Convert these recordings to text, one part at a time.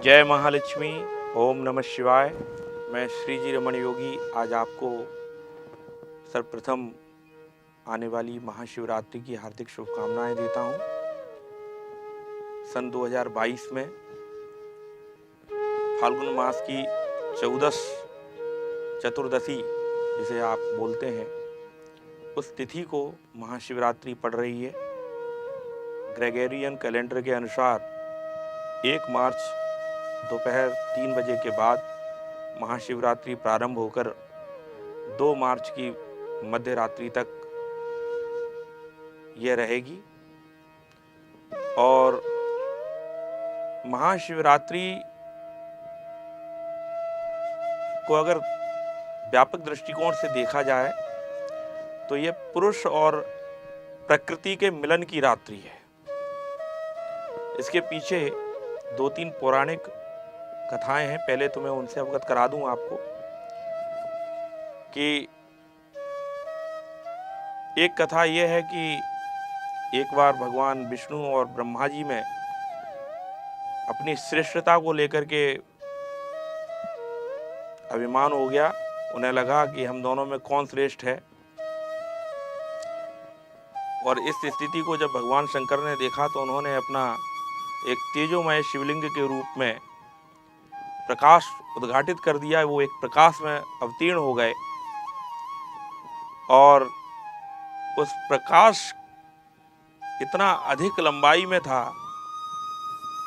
जय महालक्ष्मी। ओम नमः शिवाय। मैं श्री जी रमण योगी आज आपको सर्वप्रथम आने वाली महाशिवरात्रि की हार्दिक शुभकामनाएं देता हूं। सन 2022 में फाल्गुन मास की चतुर्दशी जिसे आप बोलते हैं, उस तिथि को महाशिवरात्रि पड़ रही है। ग्रेगोरियन कैलेंडर के अनुसार 1 मार्च दोपहर 3 बजे के बाद महाशिवरात्रि प्रारंभ होकर 2 मार्च की मध्य रात्रि तक यह रहेगी। और महाशिवरात्रि को अगर व्यापक दृष्टिकोण से देखा जाए तो यह पुरुष और प्रकृति के मिलन की रात्रि है। इसके पीछे 2-3 पौराणिक कथाएं हैं। पहले तो मैं उनसे अवगत करा दूं आपको कि एक कथा यह है कि एक बार भगवान विष्णु और ब्रह्मा जी में अपनी श्रेष्ठता को लेकर के अभिमान हो गया। उन्हें लगा कि हम दोनों में कौन श्रेष्ठ है। और इस स्थिति को जब भगवान शंकर ने देखा तो उन्होंने अपना एक तेजोमय शिवलिंग के रूप में प्रकाश उद्घाटित कर दिया। वो एक प्रकाश में अवतीर्ण हो गए और उस प्रकाश इतना अधिक लंबाई में था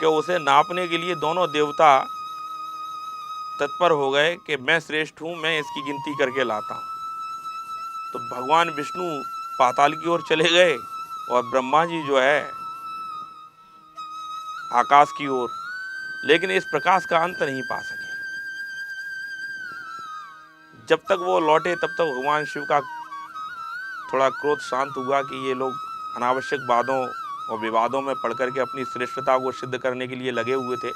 कि उसे नापने के लिए दोनों देवता तत्पर हो गए कि मैं श्रेष्ठ हूं, मैं इसकी गिनती करके लाता हूं। तो भगवान विष्णु पाताल की ओर चले गए और ब्रह्मा जी जो है आकाश की ओर, लेकिन इस प्रकाश का अंत नहीं पा सके। जब तक वो लौटे तब तक भगवान शिव का थोड़ा क्रोध शांत हुआ कि ये लोग अनावश्यक बातों और विवादों में पड़ करके अपनी श्रेष्ठता को सिद्ध करने के लिए लगे हुए थे।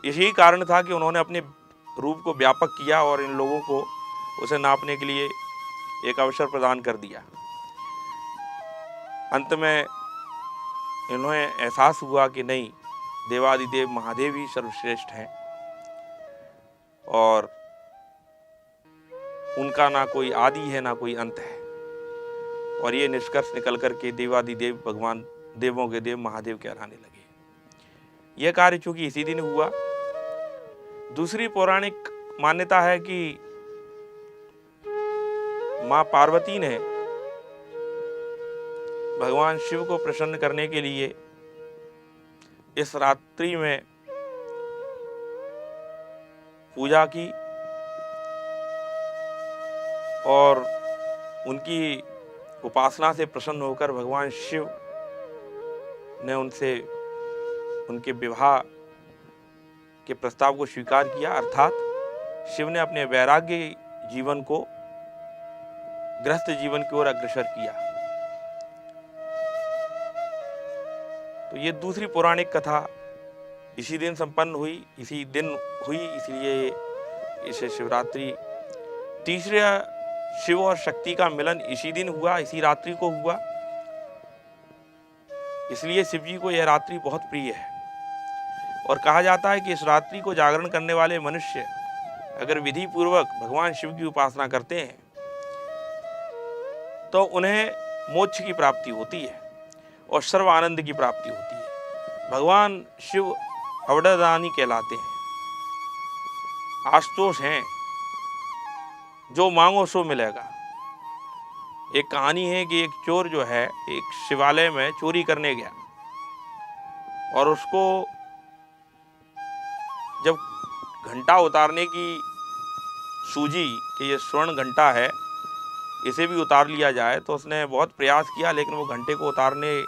यही कारण था कि उन्होंने अपने रूप को व्यापक किया और इन लोगों को उसे नापने के लिए एक अवसर प्रदान कर दिया। अंत में इन्हें एहसास हुआ कि नहीं, देवादिदेव महादेव ही सर्वश्रेष्ठ हैं और उनका ना कोई आदि है ना कोई अंत है। और ये निष्कर्ष निकल करके देवादिदेव भगवान देवों के देव महादेव कहलाने लगे। यह कार्य चूंकि इसी दिन हुआ। दूसरी पौराणिक मान्यता है कि मां पार्वती ने भगवान शिव को प्रसन्न करने के लिए इस रात्रि में पूजा की और उनकी उपासना से प्रसन्न होकर भगवान शिव ने उनसे उनके विवाह के प्रस्ताव को स्वीकार किया। अर्थात शिव ने अपने वैराग्य जीवन को गृहस्थ जीवन की ओर अग्रसर किया। तो ये दूसरी पौराणिक कथा इसी दिन संपन्न हुई, इसी दिन हुई, इसलिए इसे शिवरात्रि। तीसरा, शिव और शक्ति का मिलन इसी दिन हुआ, इसी रात्रि को हुआ, इसलिए शिव जी को यह रात्रि बहुत प्रिय है। और कहा जाता है कि इस रात्रि को जागरण करने वाले मनुष्य अगर विधि पूर्वक भगवान शिव की उपासना करते हैं तो उन्हें मोक्ष की प्राप्ति होती है और सर्व आनंद की प्राप्ति होती है। भगवान शिव अवडदानी कहलाते हैं, आशुतोष हैं, जो मांगो सो मिलेगा। एक कहानी है कि एक चोर जो है एक शिवालय में चोरी करने गया और उसको जब घंटा उतारने की सूझी कि ये स्वर्ण घंटा है, इसे भी उतार लिया जाए, तो उसने बहुत प्रयास किया, लेकिन वो घंटे को उतारने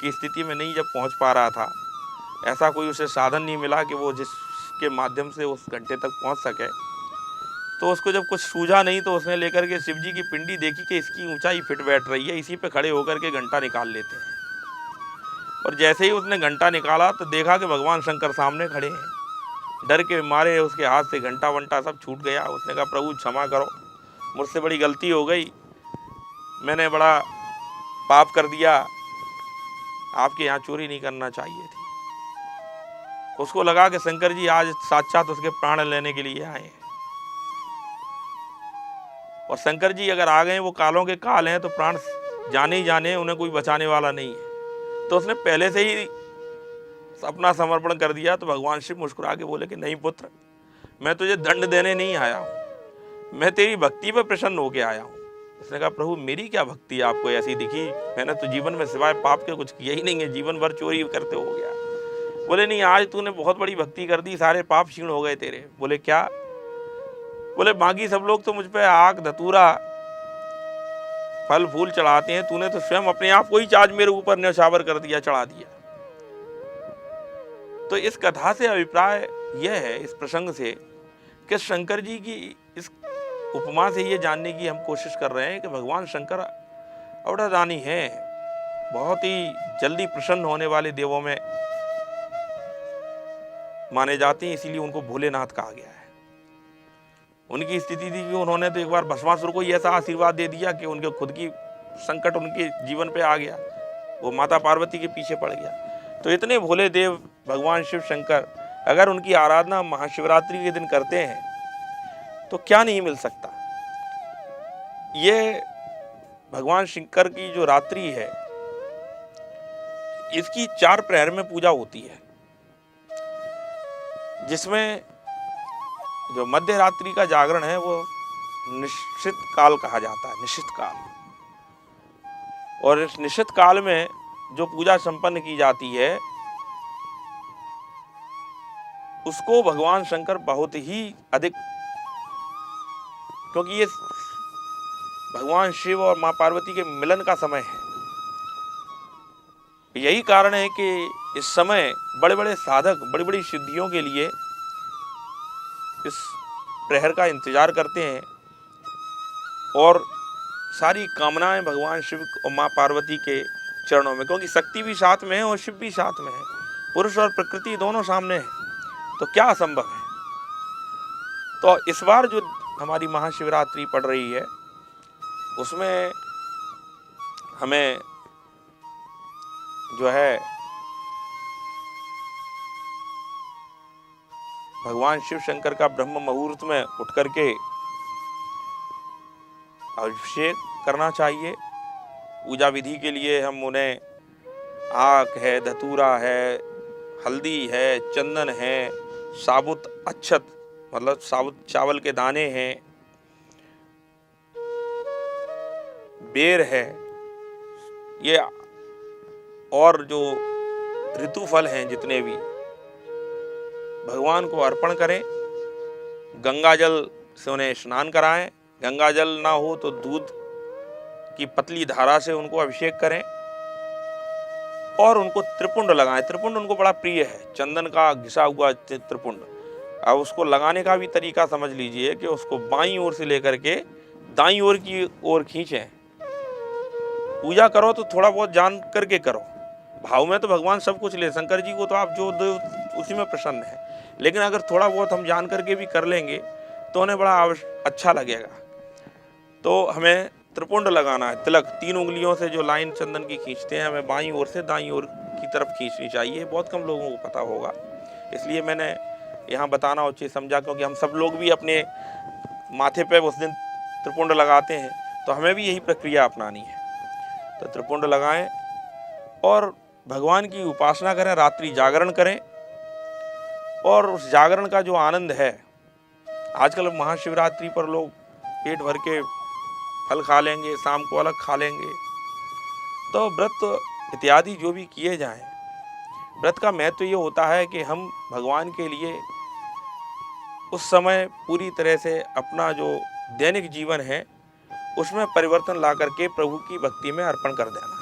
की स्थिति में नहीं जब पहुंच पा रहा था। ऐसा कोई उसे साधन नहीं मिला कि वो जिसके माध्यम से उस घंटे तक पहुंच सके। तो उसको जब कुछ सूझा नहीं तो उसने लेकर के शिव जी की पिंडी देखी कि इसकी ऊंचाई फिट बैठ रही है, इसी पे खड़े होकर के घंटा निकाल लेते हैं। और जैसे ही उसने घंटा निकाला तो देखा कि भगवान शंकर सामने खड़े हैं। डर के मारे उसके हाथ से घंटा वंटा सब छूट गया। उसने कहा, प्रभु क्षमा करो, मुझसे बड़ी गलती हो गई, मैंने बड़ा पाप कर दिया, आपके यहाँ चोरी नहीं करना चाहिए थी। उसको लगा कि शंकर जी आज साक्षात उसके प्राण लेने के लिए आए हैं, और शंकर जी अगर आ गए, वो कालों के काल हैं, तो प्राण जाने ही जाने, उन्हें कोई बचाने वाला नहीं है। तो उसने पहले से ही अपना समर्पण कर दिया। तो भगवान शिव मुस्कुरा के बोले कि नहीं पुत्र, मैं तुझे दंड देने नहीं आया हूँ, मैं तेरी भक्ति पर प्रसन्न होके आया हूँ। उसने कहा प्रभु मेरी क्या भक्ति आपको ऐसी दिखी, मैंने तो जीवन में सिवाय पाप के कुछ किया ही नहीं है, जीवन भर चोरी करते हो गया। बोले नहीं, आज तूने बहुत बड़ी भक्ति कर दी, सारे पाप क्षीण हो गए तेरे। बोले क्या? बोले बाकी सब लोग तो मुझ पे आग धतूरा फल फूल चढ़ाते हैं, तूने तो स्वयं अपने आप को ही आज मेरे ऊपर न्यौछावर कर दिया, चढ़ा दिया। तो इस कथा से अभिप्राय यह है, इस प्रसंग से, कि शंकर जी की इस उपमा से ये जानने की हम कोशिश कर रहे हैं कि भगवान शंकर अवतारदानी हैं, बहुत ही जल्दी प्रसन्न होने वाले देवों में माने जाते हैं, इसीलिए उनको भोलेनाथ कहा गया है। उनकी स्थिति थी कि उन्होंने तो एक बार भस्मासुर को ही ऐसा आशीर्वाद दे दिया कि उनके खुद की संकट उनके जीवन पे आ गया, वो माता पार्वती के पीछे पड़ गया। तो इतने भोले देव भगवान शिव शंकर, अगर उनकी आराधना महाशिवरात्रि के दिन करते हैं तो क्या नहीं मिल सकता। ये भगवान शंकर की जो रात्रि है, इसकी 4 प्रहर में पूजा होती है, जिसमें जो मध्य रात्रि का जागरण है वो निश्चित काल कहा जाता है, निश्चित काल। और इस निश्चित काल में जो पूजा संपन्न की जाती है, उसको भगवान शंकर बहुत ही अधिक, क्योंकि ये भगवान शिव और मां पार्वती के मिलन का समय है, यही कारण है कि इस समय बड़े बड़े साधक बड़ी बड़ी सिद्धियों के लिए इस प्रहर का इंतजार करते हैं, और सारी कामनाएं भगवान शिव और मां पार्वती के चरणों में, क्योंकि शक्ति भी साथ में है और शिव भी साथ में है, पुरुष और प्रकृति दोनों सामने है, तो क्या असंभव है। तो इस बार जो हमारी महाशिवरात्रि पड़ रही है, उसमें हमें जो है भगवान शिव शंकर का ब्रह्म मुहूर्त में उठ करके अभिषेक करना चाहिए। पूजा विधि के लिए हम उन्हें आक है, धतूरा है, हल्दी है, चंदन है, साबुत अक्षत मतलब साबुत चावल के दाने हैं, बेर है, ये और जो ऋतु फल हैं जितने भी, भगवान को अर्पण करें। गंगा जल से उन्हें स्नान कराएं, गंगा जल ना हो तो दूध की पतली धारा से उनको अभिषेक करें, और उनको त्रिपुंड लगाएं। त्रिपुंड उनको बड़ा प्रिय है, चंदन का घिसा हुआ त्रिपुंड। अब उसको लगाने का भी तरीका समझ लीजिए कि उसको बाईं ओर से लेकर के दाईं ओर की ओर खींचें। पूजा करो तो थोड़ा बहुत जान करके करो, भाव में तो भगवान सब कुछ ले, शंकर जी को तो आप जो दो उसी में प्रसन्न है, लेकिन अगर थोड़ा बहुत हम जान करके भी कर लेंगे तो उन्हें बड़ा अच्छा लगेगा। तो हमें त्रिपुंड लगाना है, तिलक 3 उंगलियों से जो लाइन चंदन की खींचते हैं, हमें बाईं ओर से दाईं ओर की तरफ खींचनी चाहिए। बहुत कम लोगों को पता होगा, इसलिए मैंने यहाँ बताना उचित समझा, क्योंकि हम सब लोग भी अपने माथे पे उस दिन त्रिपुंड लगाते हैं, तो हमें भी यही प्रक्रिया अपनानी है। तो त्रिपुंड लगाएं और भगवान की उपासना करें, रात्रि जागरण करें, और उस जागरण का जो आनंद है, आजकल महाशिवरात्रि पर लोग पेट भर के फल खा लेंगे, शाम को अलग खा लेंगे। तो व्रत इत्यादि जो भी किए जाएं, व्रत का महत्व ये होता है कि हम भगवान के लिए उस समय पूरी तरह से अपना जो दैनिक जीवन है उसमें परिवर्तन ला करके प्रभु की भक्ति में अर्पण कर देना।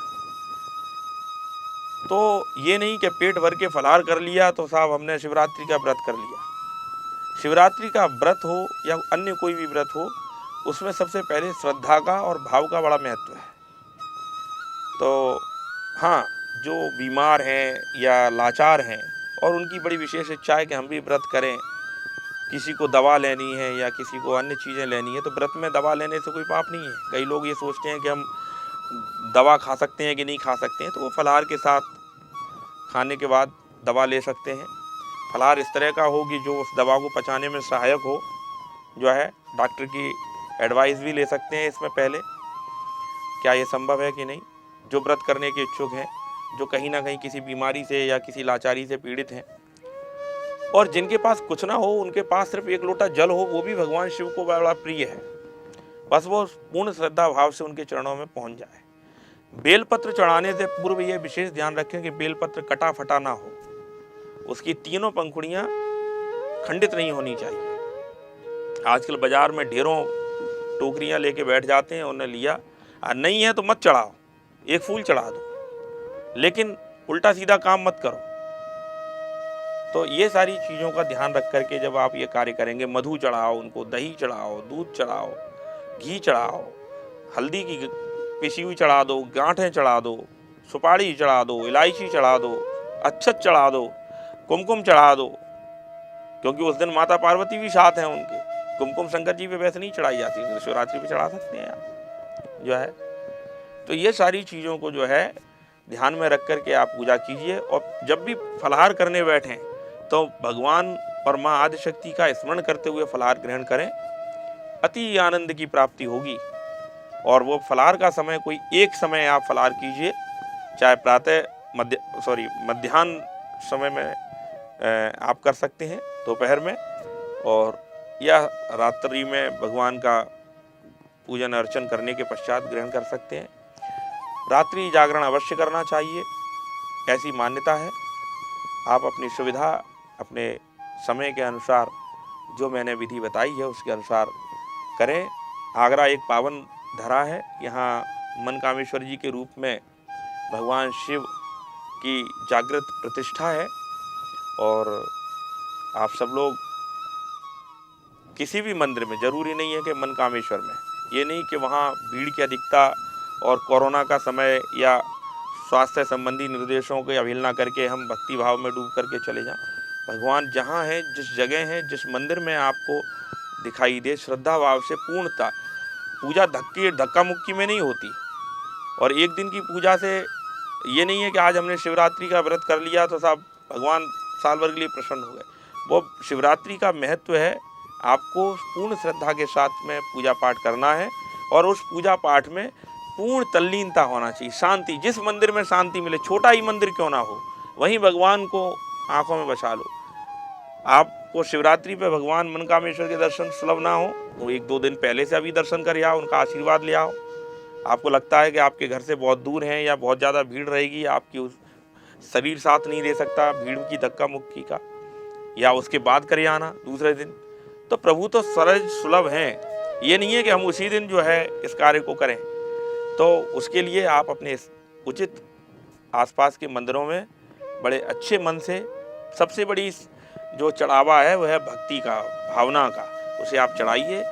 तो ये नहीं कि पेट भर के फलाहार कर लिया तो साहब हमने शिवरात्रि का व्रत कर लिया। शिवरात्रि का व्रत हो या अन्य कोई भी व्रत हो, उसमें सबसे पहले श्रद्धा का और भाव का बड़ा महत्व है। तो हाँ, जो बीमार हैं या लाचार हैं और उनकी बड़ी विशेष इच्छा है कि हम भी व्रत करें, किसी को दवा लेनी है या किसी को अन्य चीज़ें लेनी है, तो व्रत में दवा लेने से कोई पाप नहीं है। कई लोग ये सोचते हैं कि हम दवा खा सकते हैं कि नहीं खा सकते हैं, तो वो फलाहार के साथ खाने के बाद दवा ले सकते हैं। फलाहार इस तरह का हो कि जो उस दवा को पचाने में सहायक हो, जो है डॉक्टर की एडवाइस भी ले सकते हैं इसमें पहले, क्या ये संभव है कि नहीं। जो व्रत करने के इच्छुक हैं, जो कहीं ना कहीं किसी बीमारी से या किसी लाचारी से पीड़ित हैं, और जिनके पास कुछ ना हो, उनके पास सिर्फ एक लोटा जल हो, वो भी भगवान शिव को बड़ा प्रिय है। बस वो पूर्ण श्रद्धा भाव से उनके चरणों में पहुंच जाए। बेलपत्र चढ़ाने से पूर्व ये विशेष ध्यान रखें कि बेलपत्र कटा फटा ना हो, उसकी तीनों पंखुड़ियां खंडित नहीं होनी चाहिए। आजकल बाजार में ढेरों टोकरियां लेके बैठ जाते हैं, उन्हें लिया नहीं है तो मत चढ़ाओ, एक फूल चढ़ा दो, लेकिन उल्टा सीधा काम मत करो। तो ये सारी चीज़ों का ध्यान रख करके जब आप ये कार्य करेंगे, मधु चढ़ाओ उनको, दही चढ़ाओ, दूध चढ़ाओ, घी चढ़ाओ, हल्दी की पिसी हुई चढ़ा दो, गांठें चढ़ा दो, सुपारी चढ़ा दो, इलायची चढ़ा दो, अक्षत चढ़ा दो, कुमकुम चढ़ा दो, क्योंकि उस दिन माता पार्वती भी साथ हैं उनके। कुमकुम शंकर जी पे वैसे नहीं चढ़ाई जाती, शिवरात्रि पे चढ़ा सकते हैं आप, जो है। तो ये सारी चीज़ों को जो है ध्यान में रख करके आप पूजा कीजिए। और जब भी फलाहार करने बैठें तो भगवान और माँ आदिशक्ति का स्मरण करते हुए फलाहार ग्रहण करें, अति आनंद की प्राप्ति होगी। और वो फलाहार का समय कोई एक समय आप फलाहार कीजिए, चाहे प्रातः मध्याह्न समय में आप कर सकते हैं, दोपहर में, और या रात्रि में भगवान का पूजन अर्चन करने के पश्चात ग्रहण कर सकते हैं। रात्रि जागरण अवश्य करना चाहिए, ऐसी मान्यता है। आप अपनी सुविधा, अपने समय के अनुसार जो मैंने विधि बताई है उसके अनुसार करें। आगरा एक पावन धरा है, यहाँ मनकामेश्वर जी के रूप में भगवान शिव की जागृत प्रतिष्ठा है। और आप सब लोग किसी भी मंदिर में, जरूरी नहीं है कि मनकामेश्वर में, ये नहीं कि वहाँ भीड़ की अधिकता और कोरोना का समय या स्वास्थ्य संबंधी निर्देशों की अवहेलना करके हम भक्ति भाव में डूब करके चले जाएं। भगवान जहाँ है, जिस जगह है, जिस मंदिर में आपको दिखाई दे, श्रद्धा भाव से पूर्णता। पूजा धक्का मुक्की में नहीं होती। और एक दिन की पूजा से ये नहीं है कि आज हमने शिवरात्रि का व्रत कर लिया तो साहब भगवान साल भर के लिए प्रसन्न हो गए। वो शिवरात्रि का महत्व है, आपको पूर्ण श्रद्धा के साथ में पूजा पाठ करना है, और उस पूजा पाठ में पूर्ण तल्लीनता होना चाहिए, शांति। जिस मंदिर में शांति मिले, छोटा ही मंदिर क्यों ना हो, वहीं भगवान को आंखों में बसा लो। आपको शिवरात्रि पे भगवान मनकामेश्वर के दर्शन सुलभ ना हो तो 1-2 दिन पहले से अभी दर्शन कर आओ, उनका आशीर्वाद ले आओ। आपको लगता है कि आपके घर से बहुत दूर हैं या बहुत ज़्यादा भीड़ रहेगी, आपकी उस शरीर साथ नहीं दे सकता भीड़ की धक्का मुक्की का, या उसके बाद करे आना दूसरे दिन, तो प्रभु तो सहज सुलभ हैं। ये नहीं है कि हम उसी दिन जो है इस कार्य को करें। तो उसके लिए आप अपने उचित आसपास के मंदिरों में बड़े अच्छे मन से, सबसे बड़ी जो चढ़ावा है वह है भक्ति का, भावना का, उसे आप चढ़ाइए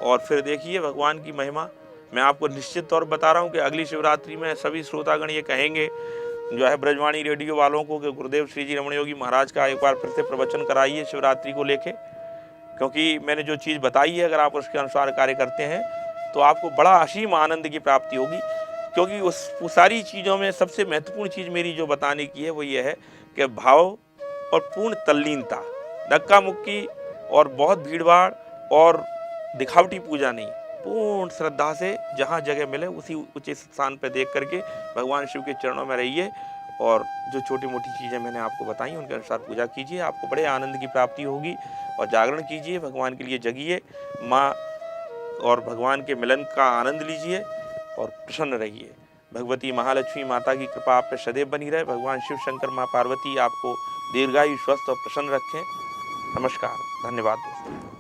और फिर देखिए भगवान की महिमा। मैं आपको निश्चित तौर पर बता रहा हूँ कि अगली शिवरात्रि में सभी श्रोतागण ये कहेंगे जो है ब्रजवाणी रेडियो वालों को कि गुरुदेव श्री जी रमण योगी महाराज का एक बार फिर से प्रवचन कराइए शिवरात्रि को लेके, क्योंकि मैंने जो चीज़ बताई है अगर आप उसके अनुसार कार्य करते हैं तो आपको बड़ा असीम आनंद की प्राप्ति होगी। क्योंकि उस सारी चीज़ों में सबसे महत्वपूर्ण चीज़ मेरी जो बताने की है वो ये है कि भाव और पूर्ण तल्लीनता, धक्का मुक्की और बहुत भीड़भाड़ और दिखावटी पूजा नहीं, पूर्ण श्रद्धा से जहाँ जगह मिले उसी उचित स्थान पर देख करके भगवान शिव के चरणों में रहिए और जो छोटी मोटी चीज़ें मैंने आपको बताई उनके अनुसार पूजा कीजिए। आपको बड़े आनंद की प्राप्ति होगी। और जागरण कीजिए, भगवान के लिए जगिए, माँ और भगवान के मिलन का आनंद लीजिए और प्रसन्न रहिए। भगवती महालक्ष्मी माता की कृपा आप पे सदैव बनी रहे। भगवान शिव शंकर माँ पार्वती आपको दीर्घायु, स्वस्थ और प्रसन्न रखें। नमस्कार, धन्यवाद दोस्तों।